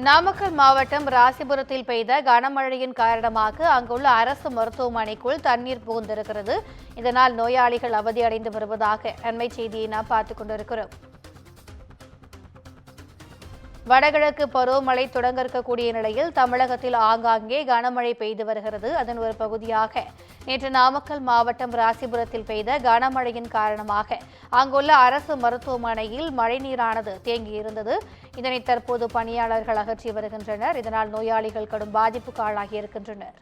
நாமக்கல் மாவட்டம் ராசிபுரத்தில் பெய்த கனமழையின் காரணமாக அங்குள்ள அரசு மருத்துவமனைக்குள் தண்ணீர் புகுந்திருக்கிறது. இதனால் நோயாளிகள் அவதியடைந்து வருவதாக அண்மை செய்தியை நாம் பார்த்துக் கொண்டிருக்கிறோம். வடகிழக்கு பருவமழை தொடங்க இருக்கக்கூடிய நிலையில் தமிழகத்தில் ஆங்காங்கே கனமழை பெய்து வருகிறது. அதன் ஒரு பகுதியாக நேற்று நாமக்கல் மாவட்டம் ராசிபுரத்தில் பெய்த கனமழையின் காரணமாக அங்குள்ள அரசு மருத்துவமனையில் மழைநீரானது தேங்கியிருந்தது. இதனை தற்போது பணியாளர்கள் அகற்றி வருகின்றனர். இதனால் நோயாளிகள் கடும் பாதிப்புக்கு ஆளாகி இருக்கின்றனர்.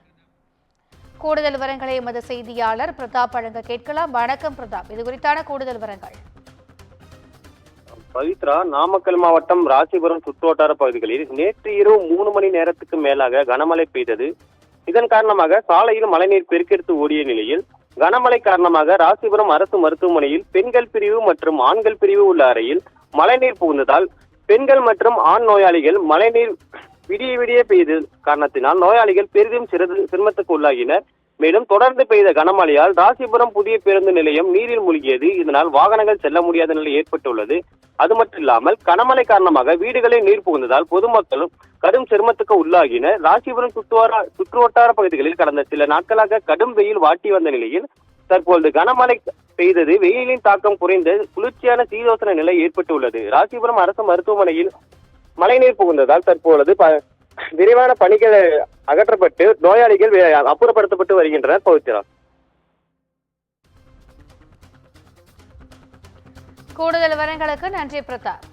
கூடுதல் விவரங்களை எமது செய்தியாளர் பிரதாப் வழங்க கேட்கலாம். வணக்கம் பிரதாப், இது குறித்தான கூடுதல் விவரங்கள். பவித்ரா, நாமக்கல் மாவட்டம் ராசிபுரம் சுற்றுவட்டார பகுதிகளில் நேற்று இரவு 3 மணி நேரத்துக்கு மேலாக கனமழை பெய்தது. இதன் காரணமாக சாலையில் மழைநீர் பெருக்கெடுத்து ஓடிய நிலையில் கனமழை காரணமாக ராசிபுரம் அரசு மருத்துவமனையில் பெண்கள் பிரிவு மற்றும் ஆண்கள் பிரிவு உள்ள அறையில் மழைநீர் புகுந்ததால் பெண்கள் மற்றும் ஆண் நோயாளிகள் மழைநீர் விடிய பெய்த காரணத்தினால் நோயாளிகள் பெரிதும் சிரமத்துக்கு உள்ளாகினர். மேலும் தொடர்ந்து பெய்த கனமழையால் ராசிபுரம் புதிய பேருந்து நிலையம் நீரில் மூழ்கியது. இதனால் வாகனங்கள் செல்ல முடியாத நிலை ஏற்பட்டுள்ளது. அது மட்டும் இல்லாமல் கனமழை காரணமாக வீடுகளில் நீர் புகுந்ததால் பொதுமக்களும் கடும் சிரமத்துக்கு உள்ளாகினர். ராசிபுரம் சுற்றுவட்டார பகுதிகளில் கடந்த சில நாட்களாக கடும் வெயில் வாட்டி வந்த நிலையில் தற்போது கனமழை பெய்தது வெயிலின் தாக்கம் குறைந்து குளிர்ச்சியான சீதோசன நிலை ஏற்பட்டுள்ளது. ராசிபுரம் அரசு மருத்துவமனையில் மழைநீர் புகுந்ததால் தற்பொழுது விரைவான பணிகள் அகற்றப்பட்டு நோயாளிகள் அப்புறப்படுத்தப்பட்டு வருகின்றனர். பவித்ரா, கூடுதல் விவரங்களுக்கு நன்றி பிரதாப்.